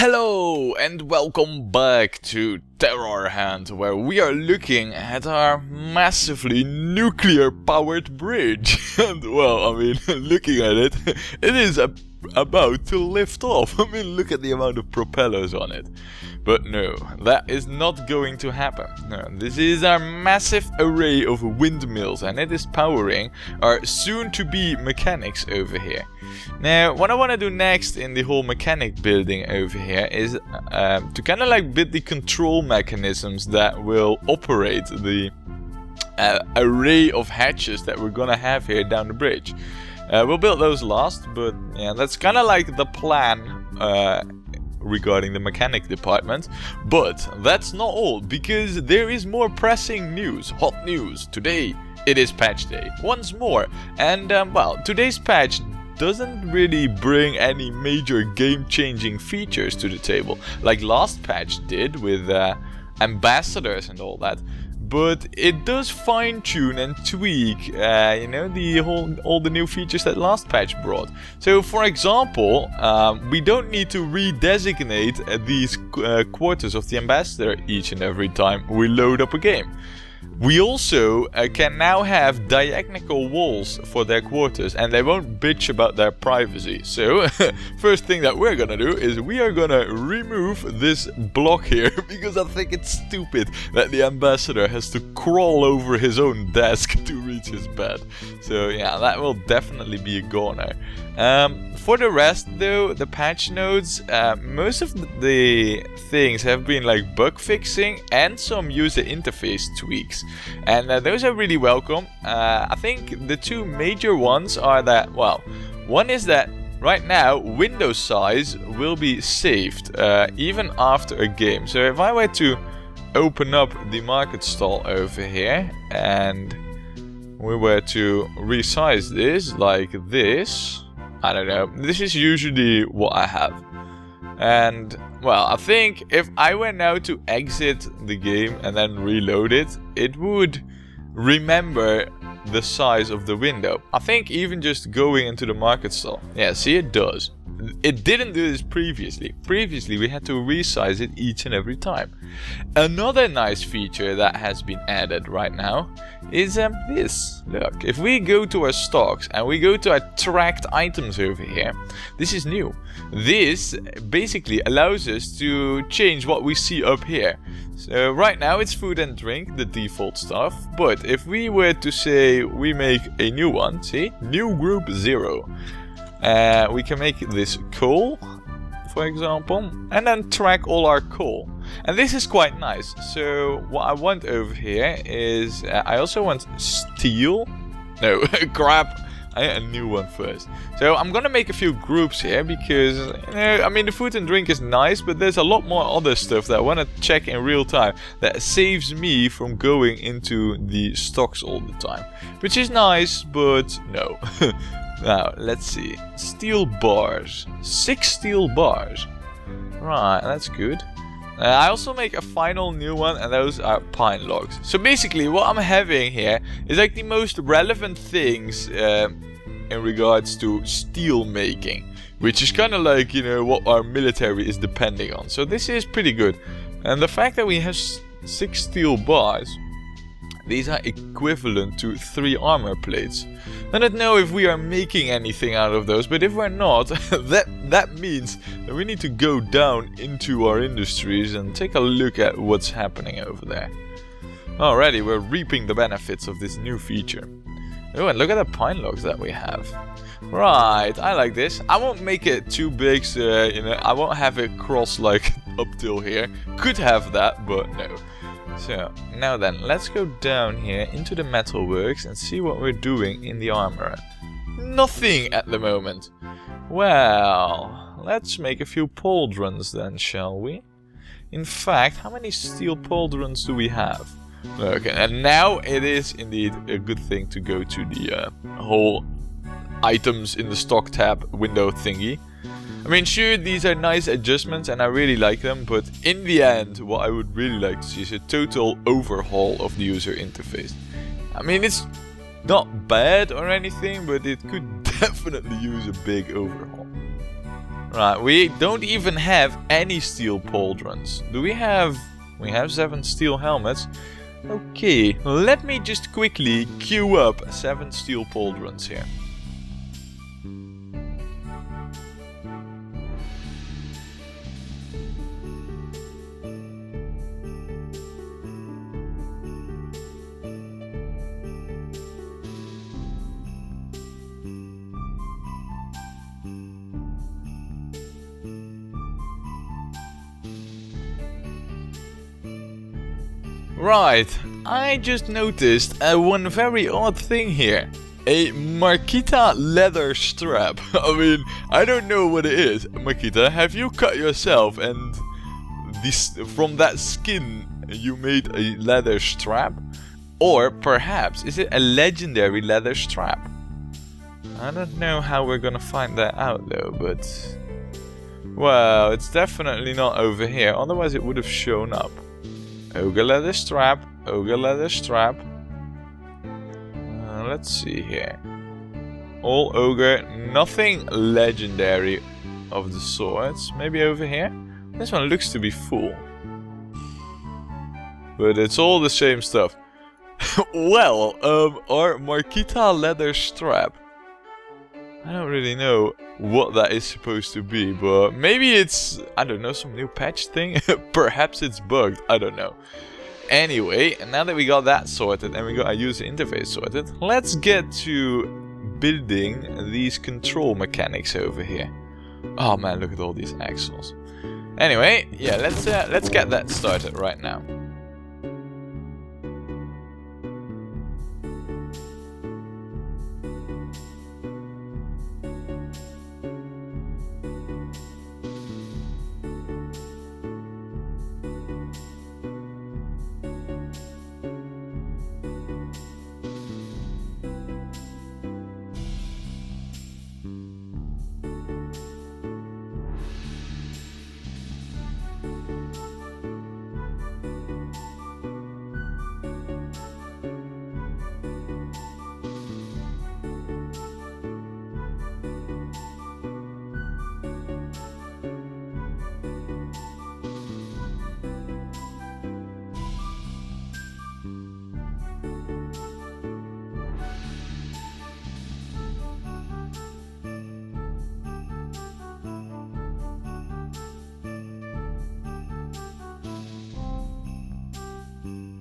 Hello and welcome back to Terrorhand, where we are looking at our massively nuclear-powered bridge. And well, I mean, looking at it, it is about to lift off. I mean, look at the amount of propellers on it. But no, that is not going to happen. No, this is our massive array of windmills, and it is powering our soon-to-be mechanics over here. Now, what I want to do next in the whole mechanic building over here is to kind of like build the control mechanisms that will operate the array of hatches that we're gonna have here down the bridge. We'll build those last, but yeah, that's kind of like the plan regarding the mechanic department. But that's not all, because there is more pressing news, hot news. Today it is patch day once more, and well, today's patch doesn't really bring any major game-changing features to the table like last patch did with ambassadors and all that. But it does fine-tune and tweak, you know, all the new features that last patch brought. So, for example, we don't need to redesignate these quarters of the ambassador each and every time we load up a game. We also can now have diagonal walls for their quarters, and they won't bitch about their privacy. So, first thing that we're gonna do is we are gonna remove this block here, because I think it's stupid that the ambassador has to crawl over his own desk to reach his bed. So yeah, that will definitely be a goner. For the rest though, the patch notes, most of the things have been like bug fixing and some user interface tweaks, and those are really welcome. I think the two major ones are that, well, one is that right now window size will be saved even after a game. So if I were to open up the market stall over here and we were to resize this like this, I don't know, this is usually what I have. And well, I think if I were now to exit the game and then reload it, it would remember the size of the window. I think even just going into the market stall. Yeah, see, it does. It didn't do this previously. Previously, we had to resize it each and every time. Another nice feature that has been added right now is this. Look, if we go to our stocks and we go to our tracked items over here, this is new. This basically allows us to change what we see up here. So right now it's food and drink, the default stuff. But if we were to say we make a new one, see, new group 0. We can make this coal, for example, and then track all our coal. And this is quite nice. So what I want over here is, I also want steel. No, crap. I need a new one first. So I'm gonna make a few groups here because, you know, I mean, the food and drink is nice, but there's a lot more other stuff that I want to check in real time that saves me from going into the stocks all the time. Which is nice, but no. Now, let's see. Steel bars. 6 steel bars. Right, that's good. I also make a final new one, and those are pine logs. So basically, what I'm having here is like the most relevant things in regards to steel making. Which is kind of like, you know, what our military is depending on. So this is pretty good. And the fact that we have 6 steel bars, these are equivalent to 3 armor plates. I don't know if we are making anything out of those, but if we're not, that means that we need to go down into our industries and take a look at what's happening over there. Alrighty, we're reaping the benefits of this new feature. Oh, and look at the pine logs that we have. Right, I like this. I won't make it too big, so, you know, I won't have it cross like up till here. Could have that, but no. So, now then, let's go down here into the metalworks and see what we're doing in the armorer. Nothing at the moment. Well, let's make a few pauldrons then, shall we? In fact, how many steel pauldrons do we have? Okay, and now it is indeed a good thing to go to the whole items in the stock tab window thingy. I mean, sure, these are nice adjustments and I really like them, but in the end, what I would really like to see is a total overhaul of the user interface. I mean, it's not bad or anything, but it could definitely use a big overhaul. Right, we don't even have any steel pauldrons. Do we have... We have 7 steel helmets. Okay, let me just quickly queue up 7 steel pauldrons here. Right, I just noticed one very odd thing here. A Marquita leather strap. I mean, I don't know what it is. Marquita, have you cut yourself and this, from that skin you made a leather strap? Or perhaps, is it a legendary leather strap? I don't know how we're gonna find that out though, but... Well, it's definitely not over here, otherwise it would have shown up. Ogre leather strap, ogre leather strap. Let's see here. All ogre, nothing legendary of the sorts. Maybe over here? This one looks to be full. But it's all the same stuff. Well, our Marquita leather strap. I don't really know what that is supposed to be, but maybe it's, I don't know, some new patch thing? Perhaps it's bugged, I don't know. Anyway, now that we got that sorted and we got our user interface sorted, let's get to building these control mechanics over here. Oh man, look at all these axles. Anyway, yeah, let's get that started right now.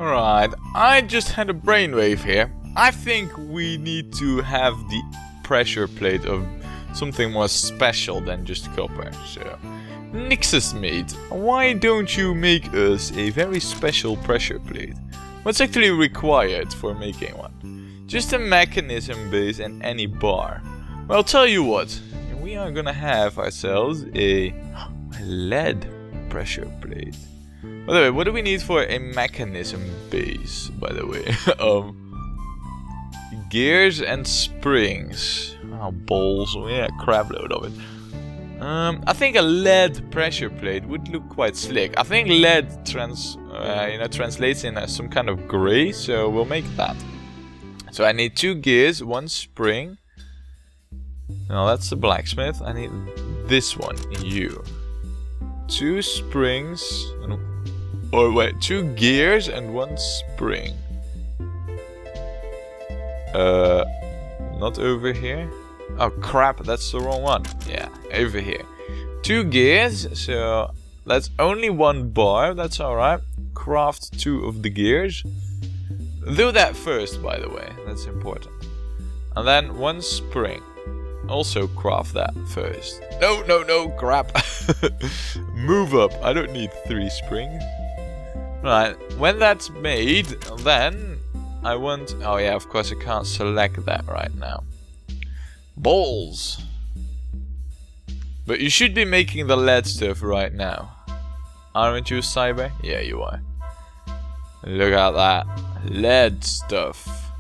Alright, I just had a brainwave here. I think we need to have the pressure plate of something more special than just copper. So, Nixus mate, why don't you make us a very special pressure plate? What's actually required for making one? Just a mechanism base and any bar. Well, I'll tell you what, we are gonna have ourselves a lead pressure plate. By the way, what do we need for a mechanism base, by the way? Gears and springs. Oh, balls. Yeah, crap load of it. I think a lead pressure plate would look quite slick. I think lead translates in some kind of gray, so we'll make that. So I need 2 gears, 1 spring. No, that's the blacksmith. I need this one, you. 2 springs, or wait, 2 gears and 1 spring. Not over here. Oh crap, that's the wrong one. Yeah, over here. 2 gears, so that's only 1 bar, that's alright. Craft 2 of the gears. Do that first, by the way, that's important. And then 1 spring. Also craft that first. No, no, no, crap. Move up, I don't need 3 springs. Right, when that's made, then I want... Oh yeah, of course I can't select that right now. Balls! But you should be making the lead stuff right now. Aren't you, Cyber? Yeah, you are. Look at that. Lead stuff.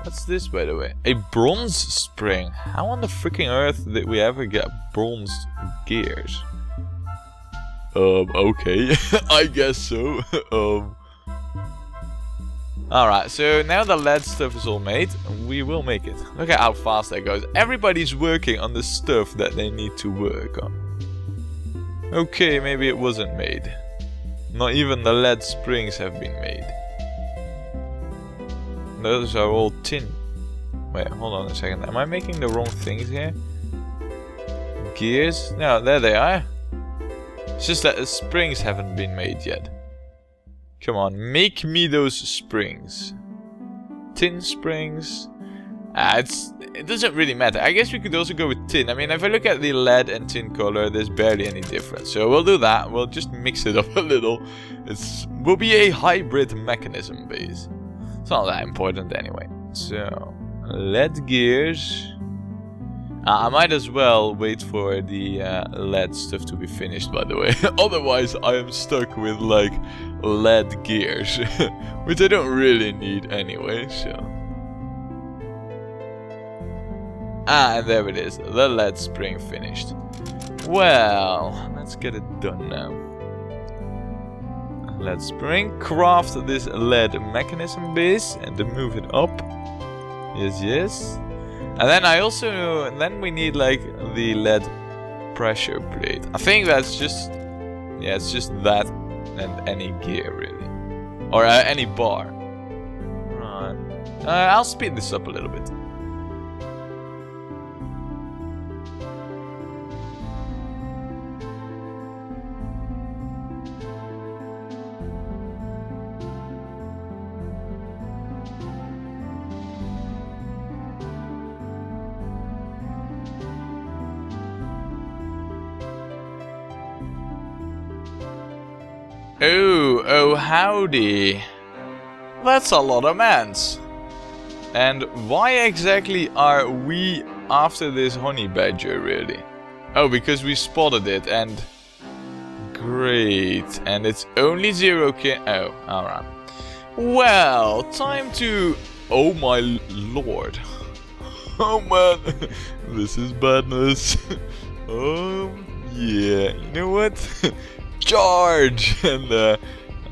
What's this, by the way? A bronze spring. How on the freaking earth did we ever get bronze gears? Okay. I guess so. Alright, so now the lead stuff is all made, we will make it. Look at how fast that goes. Everybody's working on the stuff that they need to work on. Okay, maybe it wasn't made. Not even the lead springs have been made. Those are all tin. Wait, hold on a second. Am I making the wrong things here? Gears? No, there they are. It's just that the springs haven't been made yet. Come on, make me those springs. Tin springs. It doesn't really matter. I guess we could also go with tin. I mean, if I look at the lead and tin color, there's barely any difference. So we'll do that. We'll just mix it up a little. Will be a hybrid mechanism base. It's not that important anyway. So, lead gears. I might as well wait for the lead stuff to be finished, by the way. Otherwise, I am stuck with, like, lead gears. Which I don't really need anyway, so... Ah, and there it is. The lead spring finished. Well, let's get it done now. Lead spring. Craft this lead mechanism base and then move it up. Yes, yes. And then then we need like the lead pressure plate. I think that's just, yeah, it's just that and any gear really. Or any bar. Right. I'll speed this up a little bit. Oh howdy. That's a lot of mans. And why exactly are we after this honey badger really? Oh, because we spotted it and... Great. And it's only 0 k... Oh, alright. Well, time to... Oh my lord. Oh man. This is badness. Yeah. You know what? Charge! And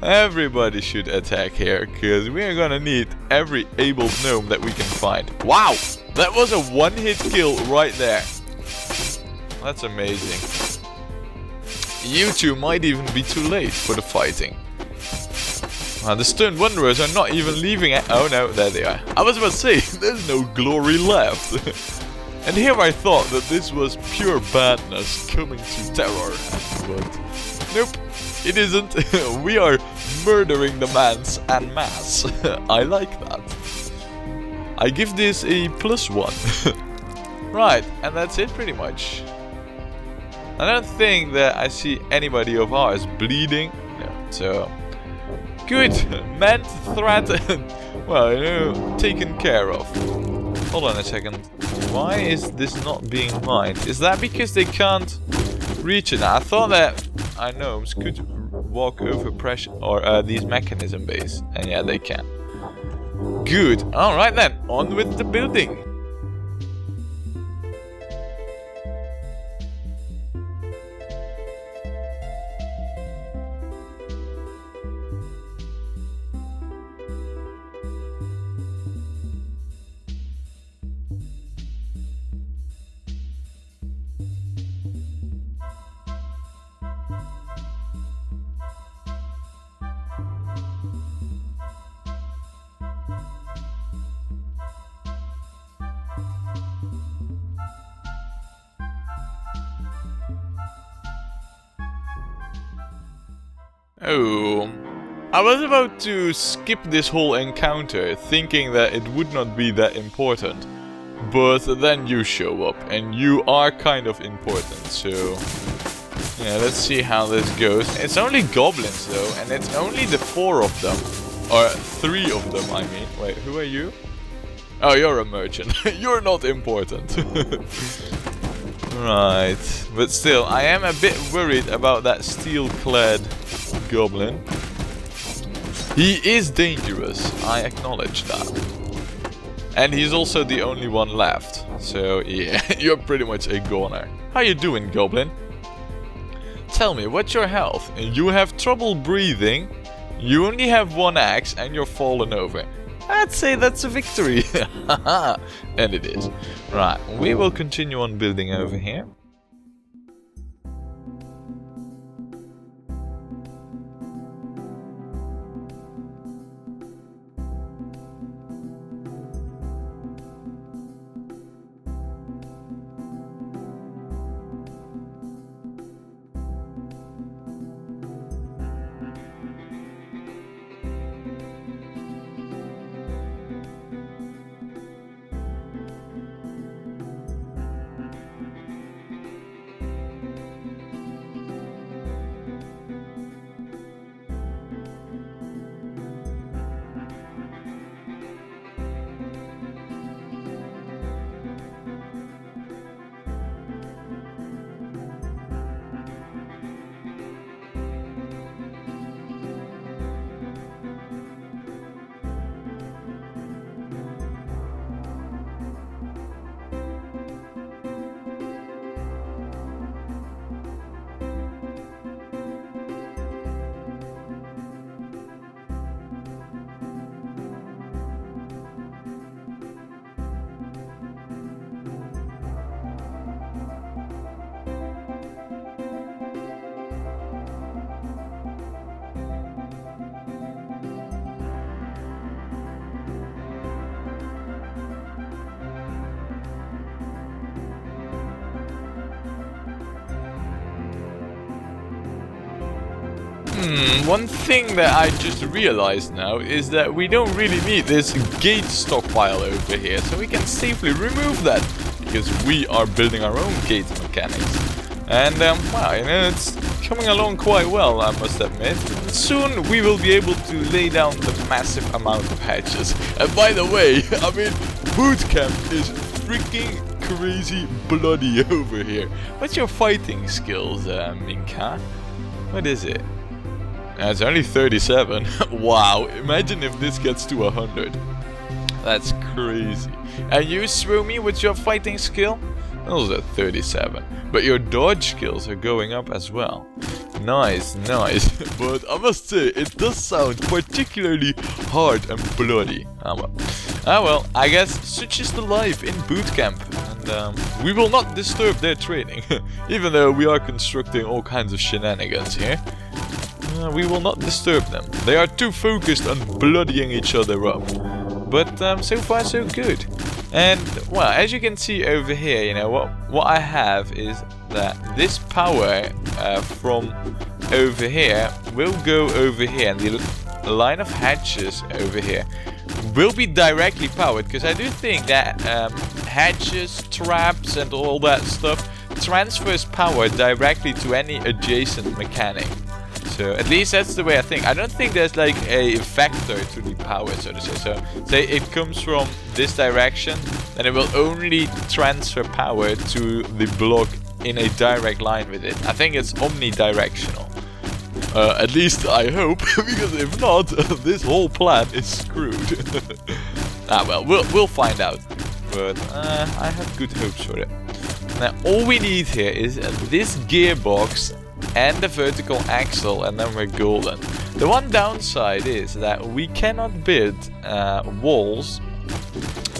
everybody should attack here, because we are gonna need every able gnome that we can find. Wow! That was a one-hit kill right there. That's amazing. You two might even be too late for the fighting. The Stone Wanderers are not even leaving it. Oh no, there they are. I was about to say, there's no glory left. And here I thought that this was pure badness coming to terror, but... Nope, it isn't. We are murdering the mans en masse. I like that. I give this a +1. Right, and that's it pretty much. I don't think that I see anybody of ours bleeding. No, so... Good, meant threat, well, you know, taken care of. Hold on a second. Why is this not being mined? Is that because they can't reach it? I thought that our gnomes could walk over pressure or these mechanism bays, and yeah, they can. Good. All right then, on with the building. Oh, I was about to skip this whole encounter, thinking that it would not be that important. But then you show up, and you are kind of important, so... Yeah, let's see how this goes. It's only goblins though, and it's only the 4 of them. Or 3 of them, I mean. Wait, who are you? Oh, you're a merchant. You're not important. Right, but still, I am a bit worried about that steel-clad goblin. He is dangerous, I acknowledge that. And he's also the only one left. So yeah, you're pretty much a goner. How you doing, goblin? Tell me, what's your health? You have trouble breathing? You only have one axe and you're fallen over. I'd say that's a victory. And it is. Right, we will continue on building over here. One thing that I just realized now is that we don't really need this gate stockpile over here, so we can safely remove that, because we are building our own gate mechanics. And, wow, you know, it's coming along quite well, I must admit. Soon we will be able to lay down the massive amount of hatches. And by the way, I mean, boot camp is freaking crazy bloody over here. What's your fighting skills, Minka? What is it? It's only 37. Wow, imagine if this gets to 100. That's crazy. And you, Swoomy, what's your fighting skill? Those are 37. But your dodge skills are going up as well. Nice, nice. But I must say, it does sound particularly hard and bloody. Ah well, I guess such is the life in boot camp. And we will not disturb their training. Even though we are constructing all kinds of shenanigans here. We will not disturb them. They are too focused on bloodying each other up. But so far so good. And well, as you can see over here, you know what I have is that this power from over here will go over here, and the line of hatches over here will be directly powered, because I do think that hatches, traps and all that stuff transfers power directly to any adjacent mechanic. So at least that's the way I think. I don't think there's like a vector to the power, so to say. So say it comes from this direction, then it will only transfer power to the block in a direct line with it. I think it's omnidirectional. At least I hope, because if not, this whole plan is screwed. Ah well, we'll find out. But I have good hopes for it. Now all we need here is this gearbox and the vertical axle, and then we're golden. The one downside is that we cannot build walls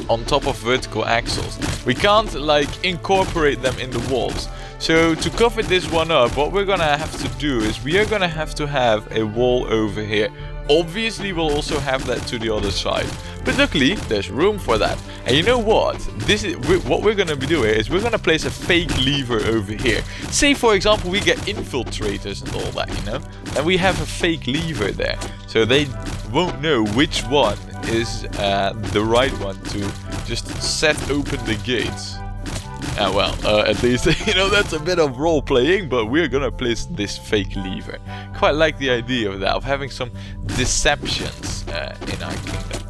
on top of vertical axles. We can't like incorporate them in the walls. So to cover this one up, what we're gonna have to do is we are gonna have to have a wall over here. Obviously we'll also have that to the other side, but luckily there's room for that. And you know what? This is what we're gonna be doing is we're gonna place a fake lever over here. Say for example we get infiltrators and all that, you know, and we have a fake lever there, so they won't know which one is the right one to just set open the gates. Well, at least, you know, that's a bit of role playing, but we're gonna place this fake lever. Quite like the idea of that, of having some deceptions in our kingdom.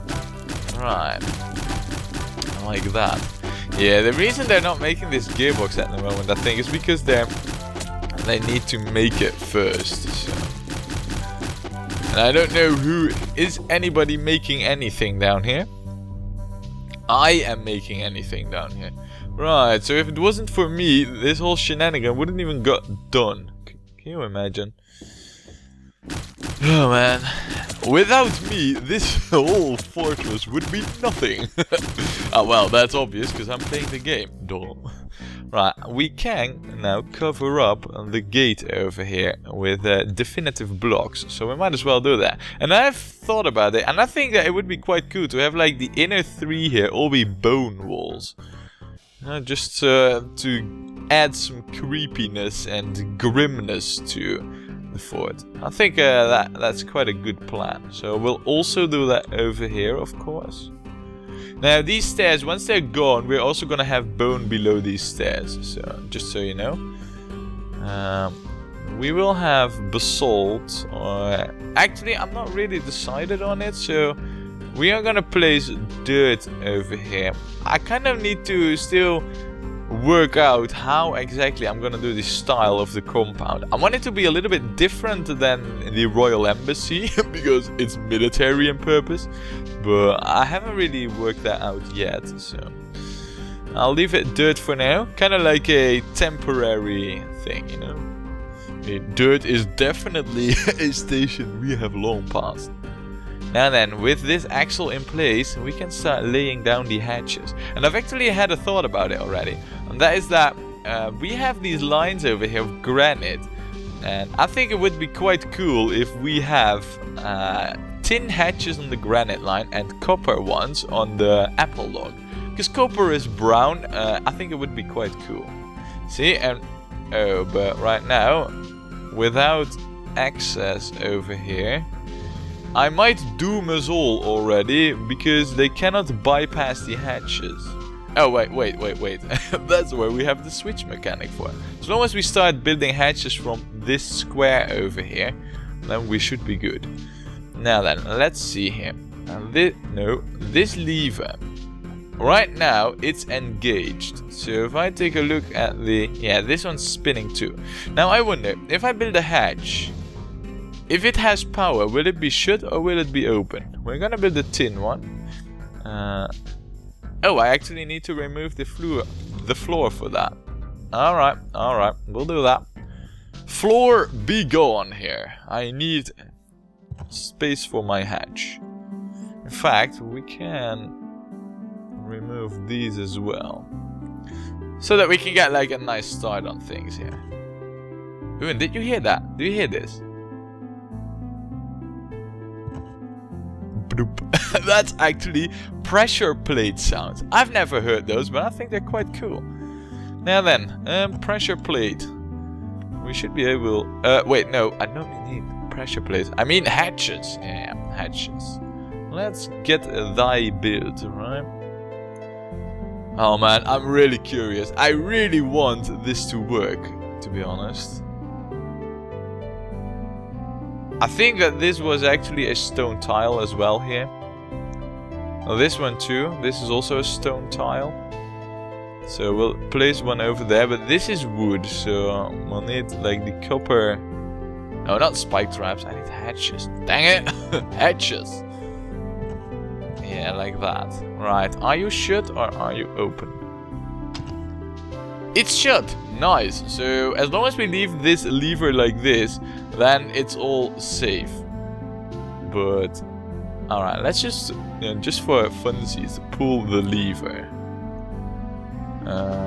Right. Like that. Yeah, the reason they're not making this gearbox at the moment, I think, is because they need to make it first. So. And I don't know is anybody making anything down here? I am making anything down here. Right, so if it wasn't for me, this whole shenanigan wouldn't even got done. Can you imagine? Oh man, without me, this whole fortress would be nothing. Oh well, that's obvious because I'm playing the game, duh. Right, we can now cover up the gate over here with definitive blocks, so we might as well do that. And I've thought about it, and I think that it would be quite cool to have like the inner three here all be bone walls. Just to add some creepiness and grimness to the fort. I think that's quite a good plan. So we'll also do that over here, of course. Now these stairs, once they're gone, we're also gonna have bone below these stairs. So just so you know, we will have basalt. Or actually, I'm not really decided on it. So we are gonna place dirt over here. I kind of need to still work out how exactly I'm gonna do the style of the compound. I want it to be a little bit different than the royal embassy because it's military in purpose, but I haven't really worked that out yet, so I'll leave it dirt for now, kind of like a temporary thing, you know. Dirt is definitely a station we have long passed. Now then, with this axle in place, we can start laying down the hatches. And I've actually had a thought about it already. And that is that we have these lines over here of granite. And I think it would be quite cool if we have tin hatches on the granite line and copper ones on the apple log. Because copper is brown, I think it would be quite cool. See, and oh, but right now, without access over here, I might doom us all already, because they cannot bypass the hatches. Oh, wait. That's where we have the switch mechanic for. As long as we start building hatches from this square over here, then we should be good. Now then, let's see here. This lever. Right now, it's engaged. So if I take a look at the... Yeah, this one's spinning too. Now I wonder, if I build a hatch... If it has power, will it be shut or will it be open? We're gonna build a tin one. Oh, I actually need to remove the floor for that. Alright, we'll do that. Floor, be gone here. I need space for my hatch. In fact, we can remove these as well. So that we can get like a nice start on things here. Ooh, and did you hear that? Do you hear this? That's actually pressure plate sounds. I've never heard those, but I think they're quite cool. Now then, pressure plate. We should be able... wait, no, I don't need pressure plates. I mean hatches. Yeah, hatches. Let's get thy build, right? Oh man, I'm really curious. I really want this to work, to be honest. I think that this was actually a stone tile as well here. Oh, this one too. This is also a stone tile. So we'll place one over there, but this is wood, so we'll need like the copper... No, not spike traps. I need hatches. Dang it! Hatches! Yeah, like that. Right, are you shut or are you open? It's shut! Nice! So, as long as we leave this lever like this, then it's all safe. But... Alright, let's just, just for funsies, pull the lever.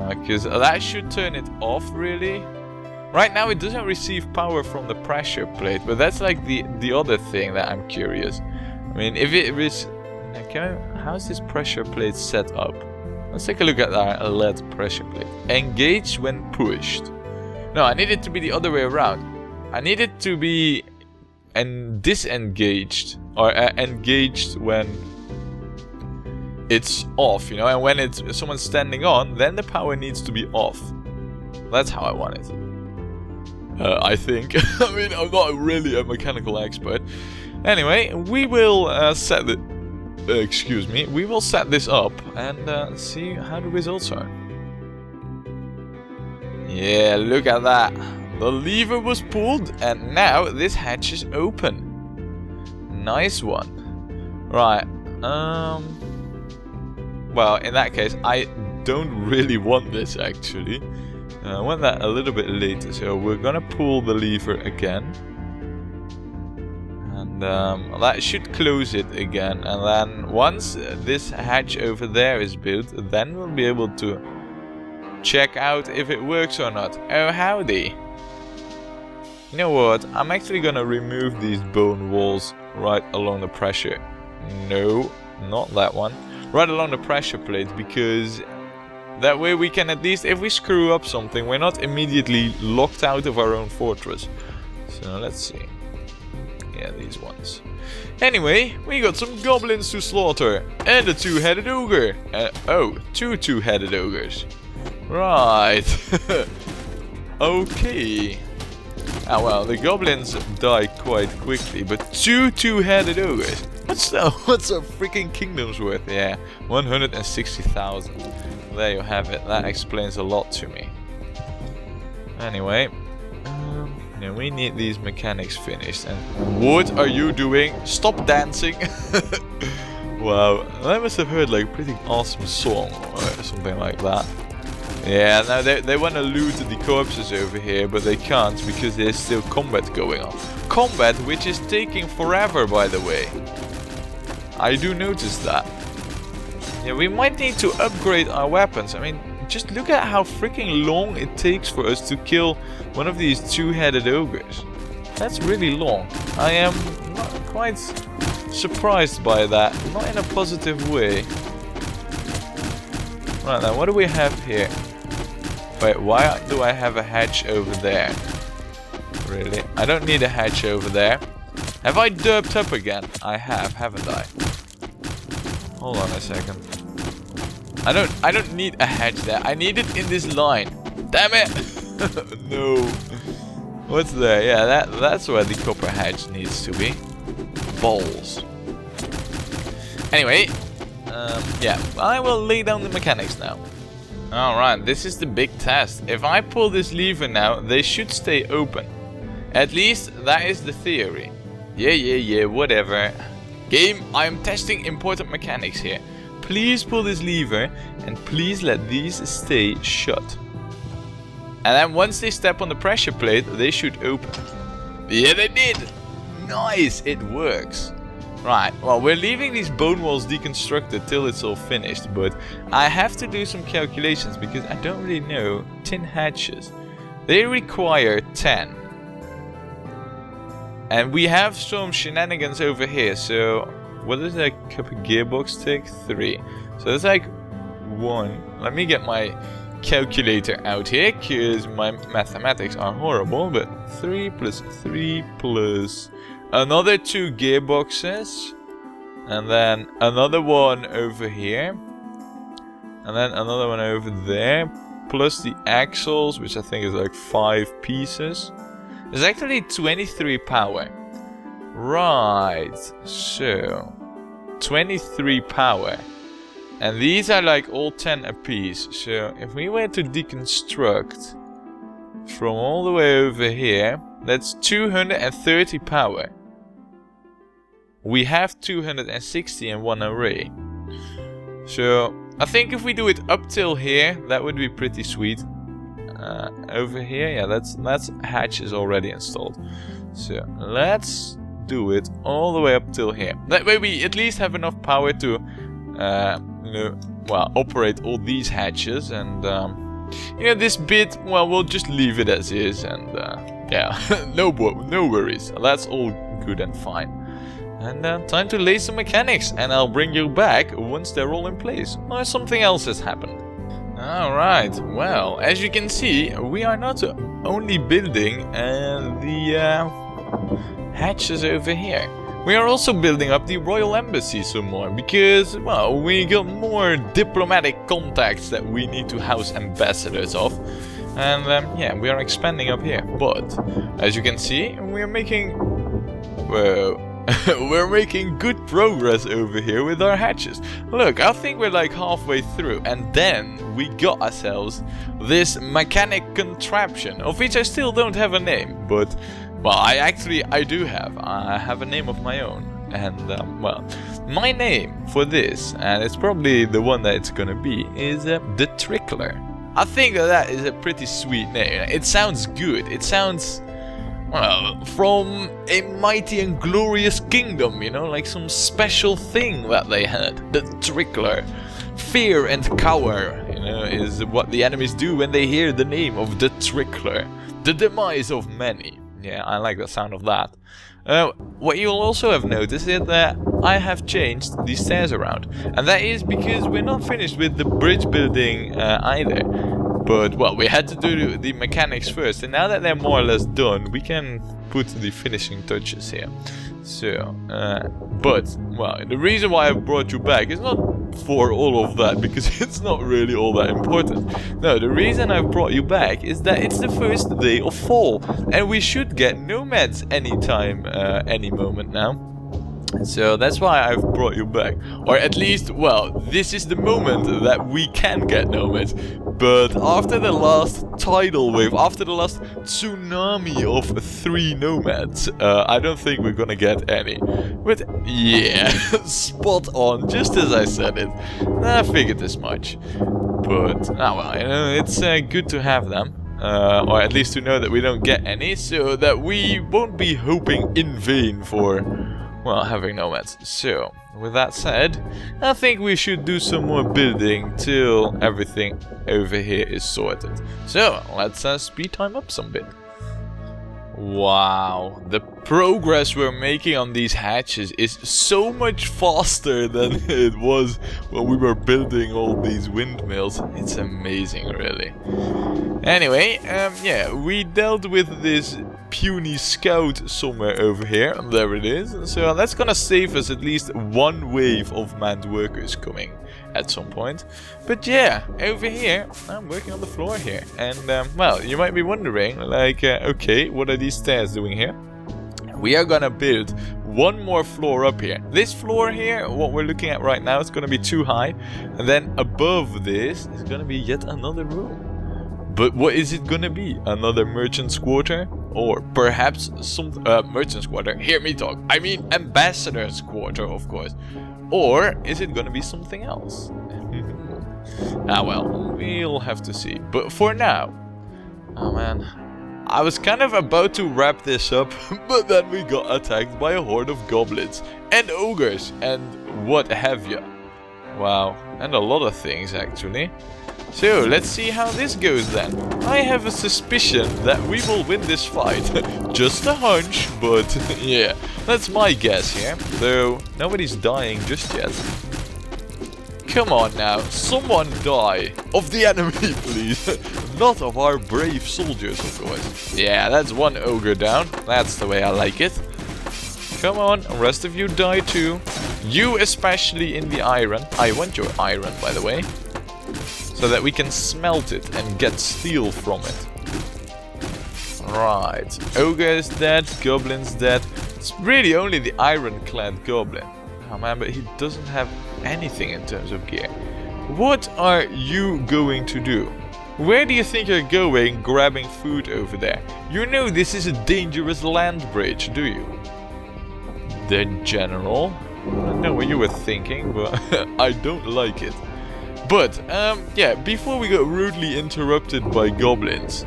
Because that should turn it off, really. Right now it doesn't receive power from the pressure plate, but that's like the other thing that I'm curious. I mean, if it is... How's this pressure plate set up? Let's take a look at our LED pressure plate. Engage when pushed. No, I need it to be the other way around. I need it to be disengaged. Or engaged when it's off, you know? And when it's someone's standing on, then the power needs to be off. That's how I want it. I think. I mean, I'm not really a mechanical expert. Anyway, we will set the... excuse me. We will set this up and see how the results are. Yeah, look at that. The lever was pulled and now this hatch is open. Nice one. Right. Well, in that case, I don't really want this actually. I want that a little bit later, so we're gonna pull the lever again. And that should close it again. And then once this hatch over there is built, then we'll be able to check out if it works or not. Oh, howdy. You know what? I'm actually gonna remove these bone walls right along the pressure. No, not that one. Right along the pressure plates, because that way we can at least, if we screw up something, we're not immediately locked out of our own fortress. So let's see. Yeah, these ones. Anyway, we got some goblins to slaughter. And a two-headed ogre. Oh, two two-headed ogres. Right. Okay. Ah, well, the goblins die quite quickly, but two-headed ogres. What's a freaking kingdom's worth? Yeah, 160,000. There you have it. That explains a lot to me. Anyway, yeah, we need these mechanics finished. And what are you doing? Stop dancing! Wow, I must have heard like a pretty awesome song or something like that. Yeah, now they want to loot the corpses over here, but they can't because there's still combat going on. Combat which is taking forever, by the way. I do notice that. Yeah, we might need to upgrade our weapons. I mean, just look at how freaking long it takes for us to kill one of these two-headed ogres. That's really long. I am not quite surprised by that. Not in a positive way. Right, now what do we have here? Wait, why do I have a hatch over there? Really? I don't need a hatch over there. Have I derped up again? I have, haven't I? Hold on a second. I don't need a hatch there. I need it in this line. Damn it! No. What's there? Yeah, that's where the copper hatch needs to be. Balls. Anyway, yeah, I will lay down the mechanics now. Alright, this is the big test. If I pull this lever now, they should stay open. At least that is the theory. Yeah, whatever. Game, I am testing important mechanics here. Please pull this lever and please let these stay shut. And then once they step on the pressure plate, they should open. Yeah, they did! Nice, it works. Right, well, we're leaving these bone walls deconstructed till it's all finished, but I have to do some calculations because I don't really know. Tin hatches. They require 10. And we have some shenanigans over here, so what does a copper gearbox take? 3. So that's like 1. Let me get my calculator out here, because my mathematics are horrible, but 3 plus 3 plus another 2 gearboxes, and then another one over here, and then another one over there, plus the axles, which I think is like 5 pieces. It's actually 23 power. Right, so 23 power. And these are like all 10 apiece. So if we were to deconstruct from all the way over here, that's 230 power. We have 260 in one array. So I think if we do it up till here, that would be pretty sweet. Over here, yeah, that's hatch is already installed. So let's do it all the way up till here. That way we at least have enough power to, you know, well, operate all these hatches. And you know, this bit, well, we'll just leave it as is. And yeah, no worries. That's all good and fine. And time to lay some mechanics, and I'll bring you back once they're all in place. Or something else has happened. Alright, well, as you can see, we are not only building the hatches over here. We are also building up the royal embassy some more, because, well, we got more diplomatic contacts that we need to house ambassadors of. And yeah, we are expanding up here. But, as you can see, we are making... Whoa. We're making good progress over here with our hatches. Look, I think we're like halfway through, and then we got ourselves this mechanic contraption, of which I still don't have a name, but, well, I do have. I have a name of my own, and, well, my name for this, and it's probably the one that it's gonna be, is the Trickler. I think that is a pretty sweet name. It sounds good. It sounds... well, from a mighty and glorious kingdom, you know, like some special thing that they had. The Trickler. Fear and cower, you know, is what the enemies do when they hear the name of the Trickler. The demise of many. Yeah, I like the sound of that. What you'll also have noticed is that I have changed the stairs around. And that is because we're not finished with the bridge building either. But, well, we had to do the mechanics first. And now that they're more or less done, we can put the finishing touches here. So, but, well, the reason why I brought you back is not for all of that, because it's not really all that important. No, the reason I've brought you back is that it's the first day of fall, and we should get nomads anytime, any moment now. So that's why I've brought you back. Or at least, well, this is the moment that we can get nomads. But after the last tidal wave, after the last tsunami of 3 nomads, I don't think we're gonna get any. But yeah, spot on, just as I said it. I figured as much. But, well, you know, it's good to have them. Or at least to know that we don't get any, so that we won't be hoping in vain for, well, having nomads. So, with that said, I think we should do some more building till everything over here is sorted. So, let's speed time up some bit. Wow, the progress we're making on these hatches is so much faster than it was when we were building all these windmills. It's amazing, really. Anyway, yeah, we dealt with this puny scout somewhere over here, and there it is. So that's gonna save us at least 1 wave of manned workers coming at some point. But yeah, over here, I'm working on the floor here. And, well, you might be wondering, like, okay, what are these stairs doing here? We are gonna build 1 more floor up here. This floor here, what we're looking at right now, is gonna be too high. And then above this is gonna be yet another room. But what is it gonna be? Another merchant's quarter? Or perhaps some merchant's quarter? Hear me talk. I mean ambassador's quarter, of course. Or is it gonna be something else? Ah well, we'll have to see. But for now, oh man, I was kind of about to wrap this up, but then we got attacked by a horde of goblins and ogres and what have you. Wow, and a lot of things actually. So, let's see how this goes then. I have a suspicion that we will win this fight. Just a hunch, but yeah, that's my guess here. Though, nobody's dying just yet. Come on now, someone die. Of the enemy, please. Not of our brave soldiers, of course. Yeah, that's 1 ogre down. That's the way I like it. Come on, the rest of you die too. You especially in the iron. I want your iron, by the way. So that we can smelt it and get steel from it. Right. Ogre is dead, goblin's dead. It's really only the iron-clad goblin. Oh man, but he doesn't have anything in terms of gear. What are you going to do? Where do you think you're going grabbing food over there? You know this is a dangerous land bridge, do you? The general? I don't know what you were thinking, but I don't like it. But, yeah, before we got rudely interrupted by goblins,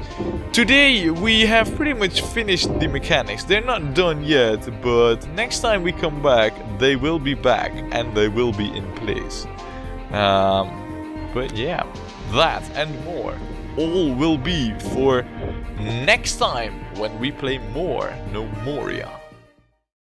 today we have pretty much finished the mechanics. They're not done yet, but next time we come back, they will be back, and they will be in place. But yeah, that and more, all will be for next time when we play more Gnomoria.